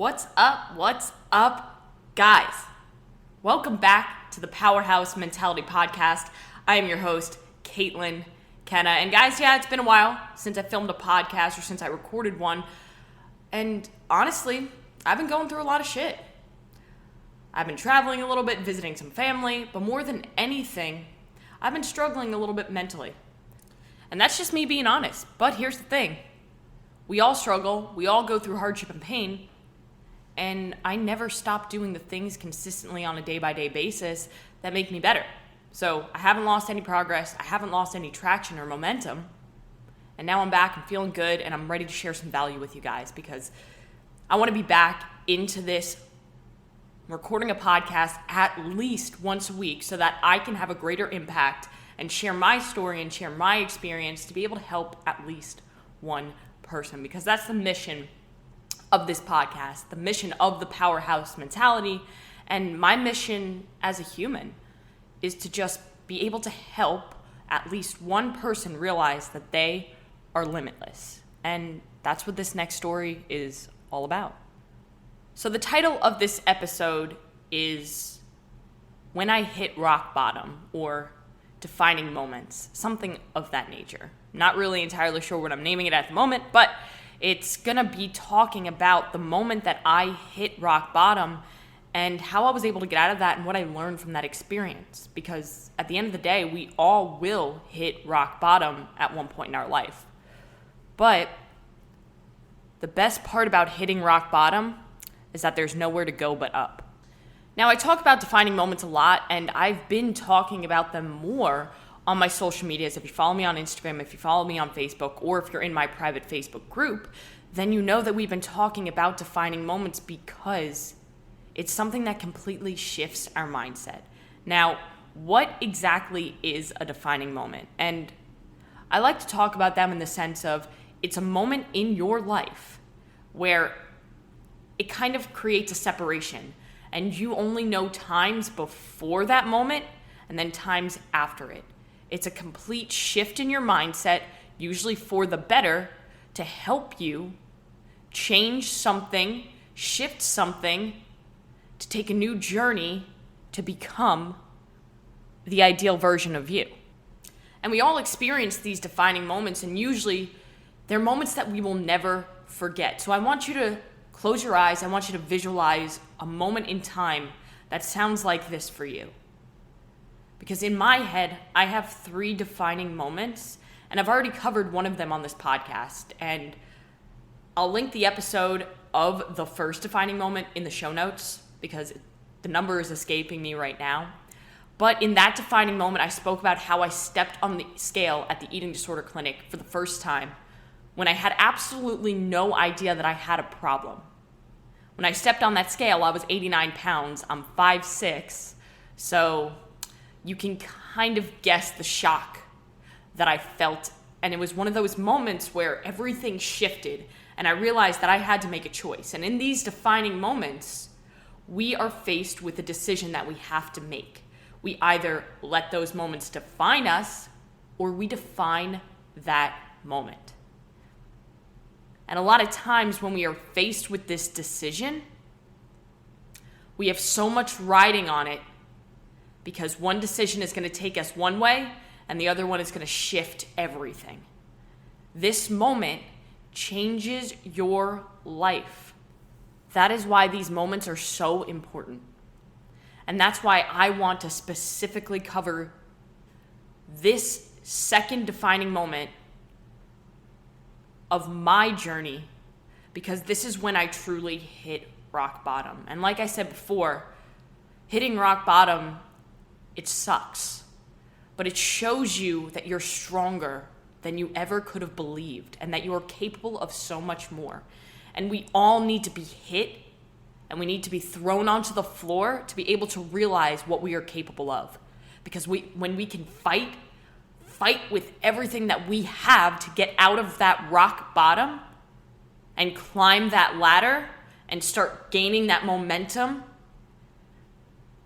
What's up? What's up, guys? Welcome back to the Powerhouse Mentality podcast. I am your host, Caitlin Kenna. And guys, it's been a while since I filmed a podcast or since I recorded one. And honestly, I've been going through a lot of shit. I've been traveling a little bit, visiting some family, but more than anything, I've been struggling a little bit mentally. And that's just me being honest. But here's the thing. We all struggle. We all go through hardship and pain. And I never stop doing the things consistently on a day-by-day basis that make me better. So I haven't lost any progress. I haven't lost any traction or momentum. And now I'm back. I'm feeling good. And I'm ready to share some value with you guys because I want to be back into this recording a podcast at least once a week so that I can have a greater impact and share my story and share my experience to be able to help at least one person, because that's the mission of this podcast, the mission of the Powerhouse Mentality. And my mission as a human is to just be able to help at least one person realize that they are limitless. And that's what this next story is all about. So the title of this episode is When I Hit Rock Bottom, or Defining Moments, something of that nature. Not really entirely sure what I'm naming it at the moment, but it's gonna be talking about the moment that I hit rock bottom and how I was able to get out of that and what I learned from that experience. Because at the end of the day, we all will hit rock bottom at one point in our life. But the best part about hitting rock bottom is that there's nowhere to go but up. Now, I talk about defining moments a lot, and I've been talking about them more on my social medias. If you follow me on Instagram, if you follow me on Facebook, or if you're in my private Facebook group, then you know that we've been talking about defining moments because it's something that completely shifts our mindset. Now, what exactly is a defining moment? And I like to talk about them in the sense of it's a moment in your life where it kind of creates a separation, and you only know times before that moment and then times after it. It's a complete shift in your mindset, usually for the better, to help you change something, shift something, to take a new journey to become the ideal version of you. And we all experience these defining moments, and usually they're moments that we will never forget. So I want you to close your eyes. I want you to visualize a moment in time that sounds like this for you. Because in my head, I have 3 defining moments, and I've already covered one of them on this podcast. And I'll link the episode of the first defining moment in the show notes because the number is escaping me right now. But in that defining moment, I spoke about how I stepped on the scale at the eating disorder clinic for the first time when I had absolutely no idea that I had a problem. When I stepped on that scale, I was 89 pounds. I'm 5'6", so you can kind of guess the shock that I felt. And it was one of those moments where everything shifted and I realized that I had to make a choice. And in these defining moments, we are faced with a decision that we have to make. We either let those moments define us or we define that moment. And a lot of times when we are faced with this decision, we have so much riding on it because one decision is going to take us one way and the other one is going to shift everything. This moment changes your life. That is why these moments are so important. And that's why I want to specifically cover this second defining moment of my journey, because this is when I truly hit rock bottom. And like I said before, hitting rock bottom, it sucks, but it shows you that you're stronger than you ever could have believed and that you are capable of so much more. And we all need to be hit and we need to be thrown onto the floor to be able to realize what we are capable of. Because when we can fight with everything that we have to get out of that rock bottom and climb that ladder and start gaining that momentum,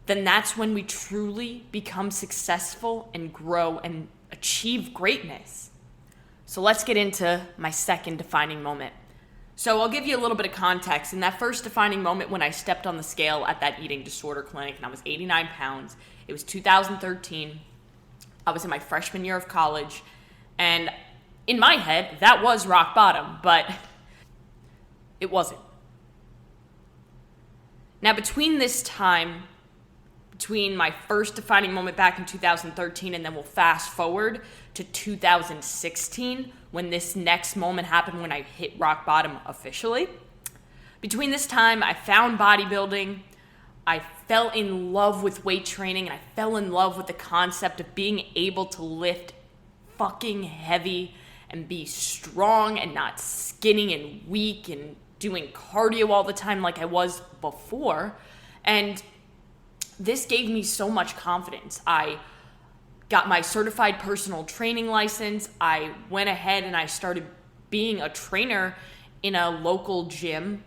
then that's when we truly become successful and grow and achieve greatness. So let's get into my second defining moment. So I'll give you a little bit of context. In that first defining moment when I stepped on the scale at that eating disorder clinic and I was 89 pounds, it was 2013. I was in my freshman year of college. And in my head, that was rock bottom, but it wasn't. Now, between my first defining moment back in 2013 and then we'll fast forward to 2016 when this next moment happened when I hit rock bottom officially. Between this time, I found bodybuilding. I fell in love with weight training and I fell in love with the concept of being able to lift fucking heavy and be strong and not skinny and weak and doing cardio all the time like I was before. And this gave me so much confidence. I got my certified personal training license. I went ahead and I started being a trainer in a local gym.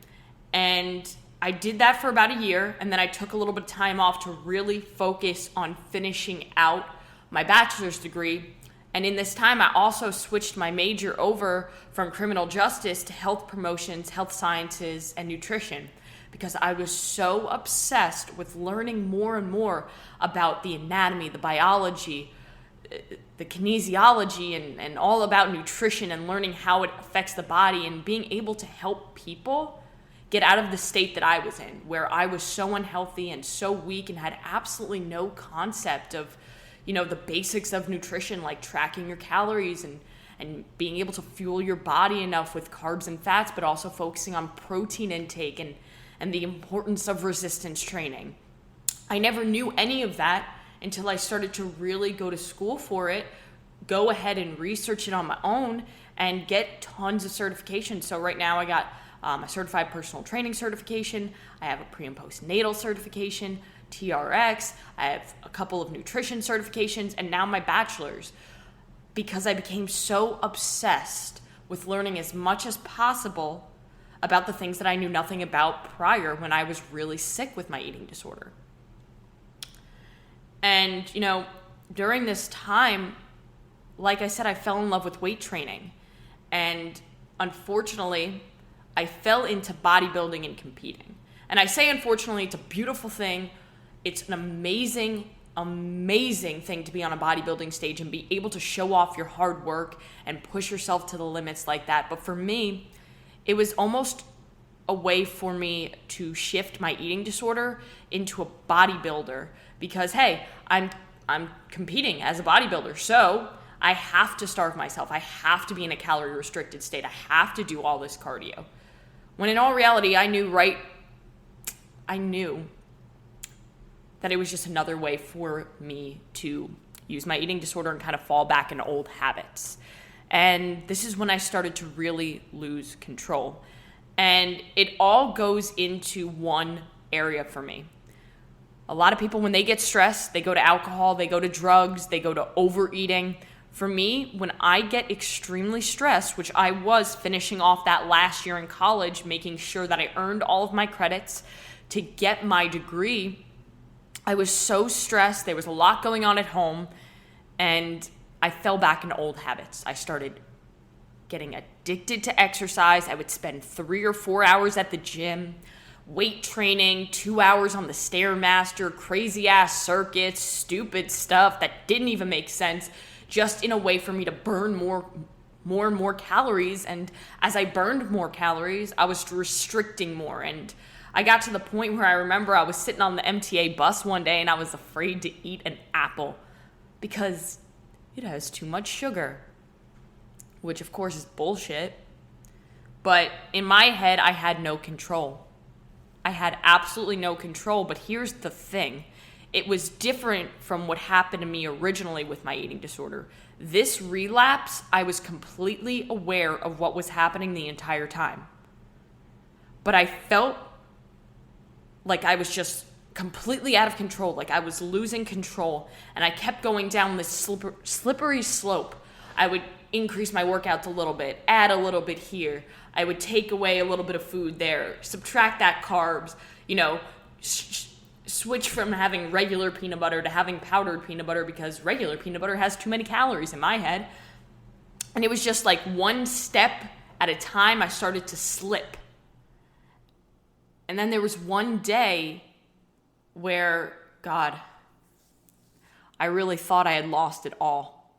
And I did that for about a year. And then I took a little bit of time off to really focus on finishing out my bachelor's degree. And in this time, I also switched my major over from criminal justice to health promotions, health sciences, and nutrition, because I was so obsessed with learning more and more about the anatomy, the biology, the kinesiology, and all about nutrition and learning how it affects the body and being able to help people get out of the state that I was in, where I was so unhealthy and so weak and had absolutely no concept of, the basics of nutrition, like tracking your calories and being able to fuel your body enough with carbs and fats, but also focusing on protein intake and the importance of resistance training. I never knew any of that until I started to really go to school for it, go ahead and research it on my own, and get tons of certifications. So right now I got a certified personal training certification. I have a pre- and postnatal certification, TRX. I have a couple of nutrition certifications, and now my bachelor's, because I became so obsessed with learning as much as possible about the things that I knew nothing about prior when I was really sick with my eating disorder. And, during this time, like I said, I fell in love with weight training. And unfortunately, I fell into bodybuilding and competing. And I say unfortunately, it's a beautiful thing. It's an amazing, amazing thing to be on a bodybuilding stage and be able to show off your hard work and push yourself to the limits like that. But for me, it was almost a way for me to shift my eating disorder into a bodybuilder because, hey, I'm competing as a bodybuilder, so I have to starve myself. I have to be in a calorie restricted state. I have to do all this cardio. When in all reality, I knew that it was just another way for me to use my eating disorder and kind of fall back into old habits. And this is when I started to really lose control. And it all goes into one area for me. A lot of people, when they get stressed, they go to alcohol, they go to drugs, they go to overeating. For me, when I get extremely stressed, which I was finishing off that last year in college, making sure that I earned all of my credits to get my degree, I was so stressed. There was a lot going on at home, and I fell back into old habits. I started getting addicted to exercise. I would spend 3 or 4 hours at the gym, weight training, 2 hours on the Stairmaster, crazy ass circuits, stupid stuff that didn't even make sense, just in a way for me to burn more and more calories. And as I burned more calories, I was restricting more. And I got to the point where I remember I was sitting on the MTA bus one day and I was afraid to eat an apple because it has too much sugar, which of course is bullshit. But in my head, I had no control. I had absolutely no control. But here's the thing. It was different from what happened to me originally with my eating disorder. This relapse, I was completely aware of what was happening the entire time. But I felt like I was just completely out of control, like I was losing control, and I kept going down this slippery slope. I would increase my workouts a little bit, add a little bit here. I would take away a little bit of food there, subtract that carbs, switch from having regular peanut butter to having powdered peanut butter because regular peanut butter has too many calories in my head. And it was just like one step at a time I started to slip. And then there was one day where, God, I really thought I had lost it all.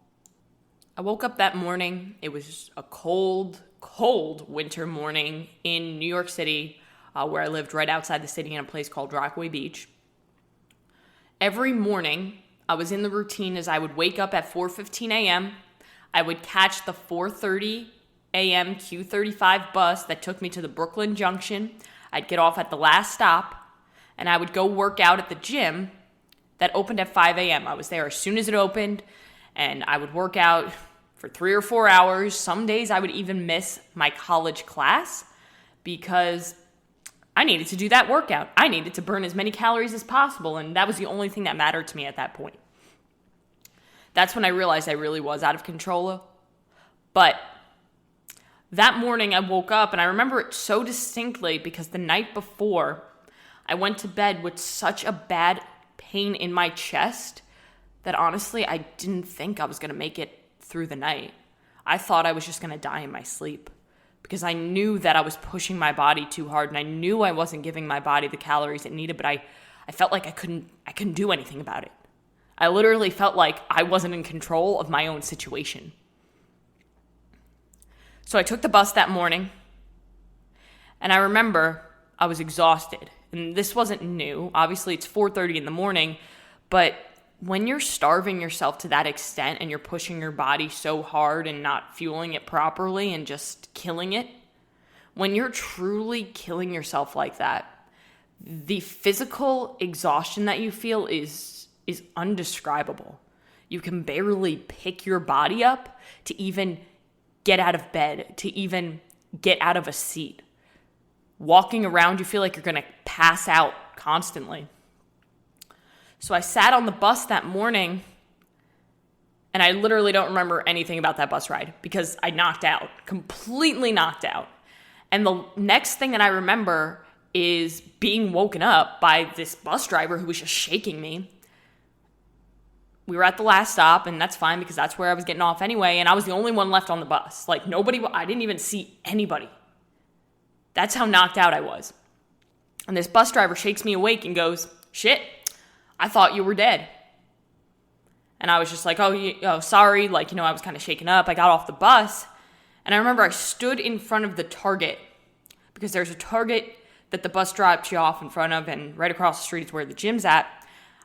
I woke up that morning. It was a cold, cold winter morning in New York City, where I lived right outside the city in a place called Rockaway Beach. Every morning, I was in the routine as I would wake up at 4:15 a.m. I would catch the 4:30 a.m. Q35 bus that took me to the Brooklyn Junction. I'd get off at the last stop, and I would go work out at the gym that opened at 5 a.m. I was there as soon as it opened, and I would work out for 3 or 4 hours. Some days I would even miss my college class because I needed to do that workout. I needed to burn as many calories as possible, and that was the only thing that mattered to me at that point. That's when I realized I really was out of control. But that morning I woke up, and I remember it so distinctly because the night before, I went to bed with such a bad pain in my chest that honestly, I didn't think I was going to make it through the night. I thought I was just going to die in my sleep because I knew that I was pushing my body too hard, and I knew I wasn't giving my body the calories it needed, but I felt like I couldn't do anything about it. I literally felt like I wasn't in control of my own situation. So I took the bus that morning, and I remember I was exhausted. And this wasn't new. Obviously, it's 4:30 in the morning, but when you're starving yourself to that extent and you're pushing your body so hard and not fueling it properly and just killing it, when you're truly killing yourself like that, the physical exhaustion that you feel is undescribable. You can barely pick your body up to even get out of bed, to even get out of a seat. Walking around, you feel like you're going to pass out constantly. So I sat on the bus that morning, and I literally don't remember anything about that bus ride because I knocked out, completely knocked out. And the next thing that I remember is being woken up by this bus driver who was just shaking me. We were at the last stop, and that's fine because that's where I was getting off anyway, and I was the only one left on the bus. Like, I didn't even see anybody. That's how knocked out I was. And this bus driver shakes me awake and goes, "Shit, I thought you were dead." And I was just like, oh, sorry. Like, I was kind of shaken up. I got off the bus, and I remember I stood in front of the Target because there's a Target that the bus drops you off in front of, and right across the street is where the gym's at.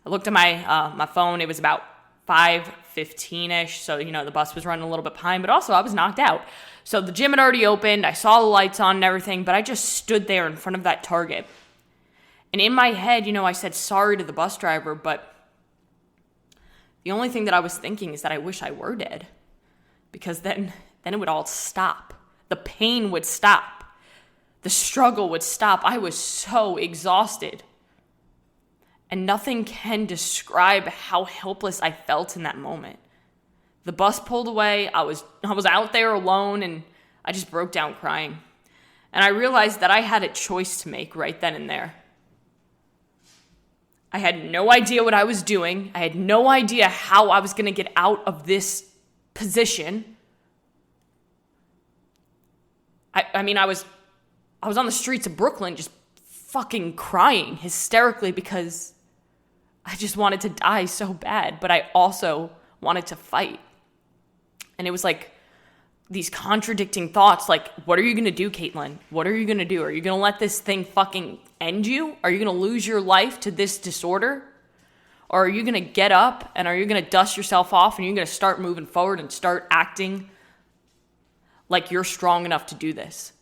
I looked at my phone. It was about 5:15-ish, so, the bus was running a little bit behind, but also I was knocked out. So the gym had already opened. I saw the lights on and everything, but I just stood there in front of that Target. And in my head, I said sorry to the bus driver, but the only thing that I was thinking is that I wish I were dead, because then it would all stop. The pain would stop. The struggle would stop. I was so exhausted. And nothing can describe how helpless I felt in that moment. The bus pulled away. I was out there alone, and I just broke down crying. And I realized that I had a choice to make right then and there. I had no idea what I was doing. I had no idea how I was going to get out of this position. I was on the streets of Brooklyn just fucking crying hysterically because I just wanted to die so bad, but I also wanted to fight. And it was like these contradicting thoughts, like, what are you going to do, Caitlin? What are you going to do? Are you going to let this thing fucking end you? Are you going to lose your life to this disorder? Or are you going to get up and are you going to dust yourself off and you're going to start moving forward and start acting like you're strong enough to do this?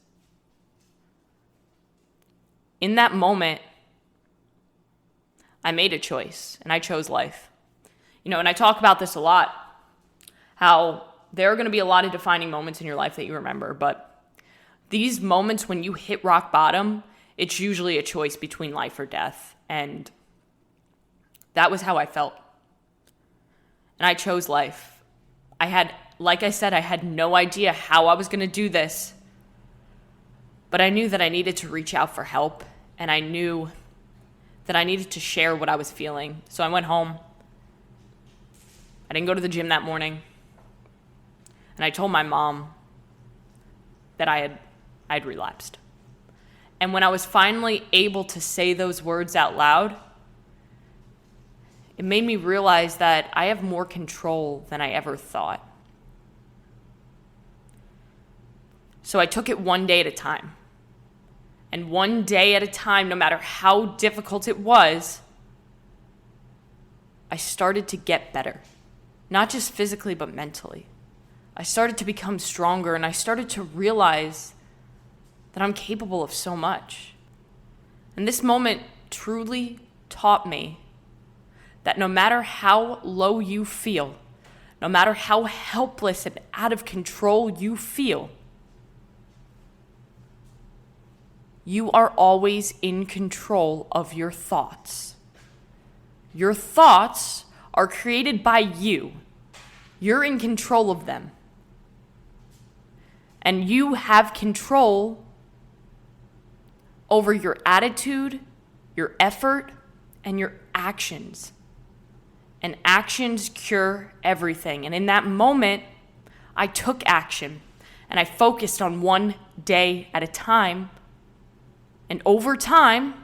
In that moment, I made a choice and I chose life. And I talk about this a lot, how there are going to be a lot of defining moments in your life that you remember, but these moments when you hit rock bottom, it's usually a choice between life or death. And that was how I felt. And I chose life. Like I said, I had no idea how I was going to do this, but I knew that I needed to reach out for help, and I knew that I needed to share what I was feeling. So I went home. I didn't go to the gym that morning. And I told my mom that I'd relapsed. And when I was finally able to say those words out loud, it made me realize that I have more control than I ever thought. So I took it one day at a time. And one day at a time, no matter how difficult it was, I started to get better. Not just physically, but mentally. I started to become stronger, and I started to realize that I'm capable of so much. And this moment truly taught me that no matter how low you feel, no matter how helpless and out of control you feel, you are always in control of your thoughts. Your thoughts are created by you. You're in control of them. And you have control over your attitude, your effort, and your actions. And actions cure everything. And in that moment, I took action and I focused on one day at a time. And over time,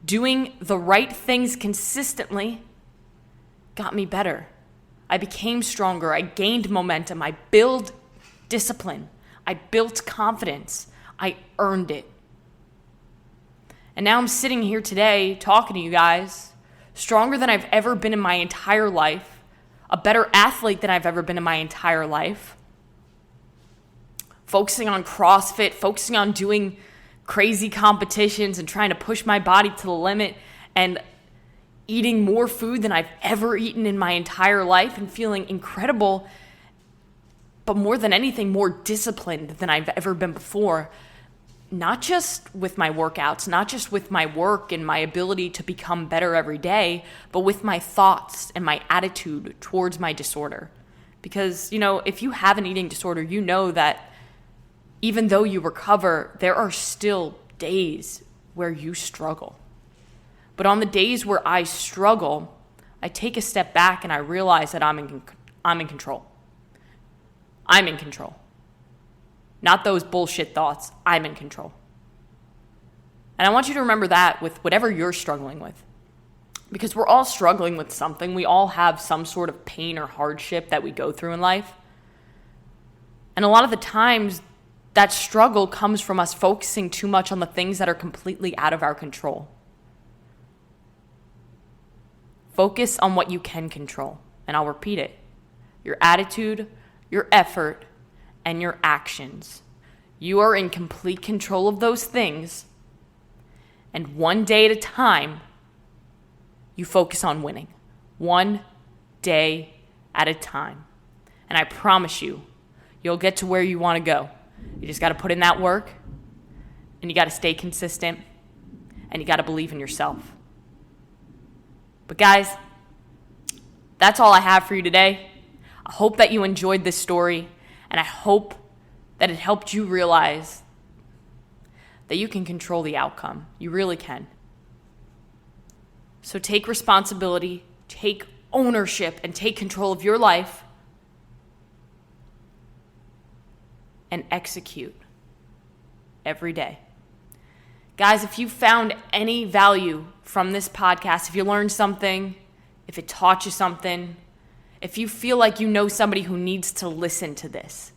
doing the right things consistently got me better. I became stronger. I gained momentum. I built discipline. I built confidence. I earned it. And now I'm sitting here today talking to you guys, stronger than I've ever been in my entire life, a better athlete than I've ever been in my entire life, focusing on CrossFit, focusing on doing crazy competitions and trying to push my body to the limit and eating more food than I've ever eaten in my entire life and feeling incredible, but more than anything, more disciplined than I've ever been before. Not just with my workouts, not just with my work and my ability to become better every day, but with my thoughts and my attitude towards my disorder. Because, if you have an eating disorder, you know that even though you recover, there are still days where you struggle. But on the days where I struggle, I take a step back and I realize that I'm in control. I'm in control. Not those bullshit thoughts. I'm in control. And I want you to remember that with whatever you're struggling with. Because we're all struggling with something. We all have some sort of pain or hardship that we go through in life. And a lot of the times, that struggle comes from us focusing too much on the things that are completely out of our control. Focus on what you can control. And I'll repeat it. Your attitude, your effort, and your actions. You are in complete control of those things. And one day at a time, you focus on winning. One day at a time. And I promise you, you'll get to where you want to go. You just got to put in that work, and you got to stay consistent, and you got to believe in yourself. But guys, that's all I have for you today. I hope that you enjoyed this story, and I hope that it helped you realize that you can control the outcome. You really can. So take responsibility, take ownership, and take control of your life, and execute every day. Guys, if you found any value from this podcast, if you learned something, if it taught you something, if you feel like you know somebody who needs to listen to this,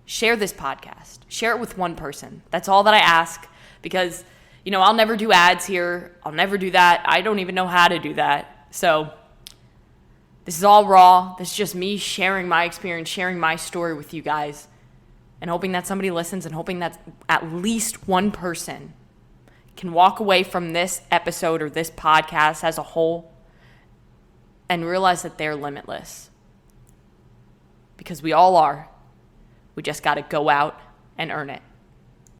share this podcast. Share it with one person. That's all that I ask, because, I'll never do ads here. I'll never do that. I don't even know how to do that. So this is all raw. This is just me sharing my experience, sharing my story with you guys, and hoping that somebody listens, and hoping that at least one person can walk away from this episode or this podcast as a whole and realize that they're limitless. Because we all are. We just got to go out and earn it.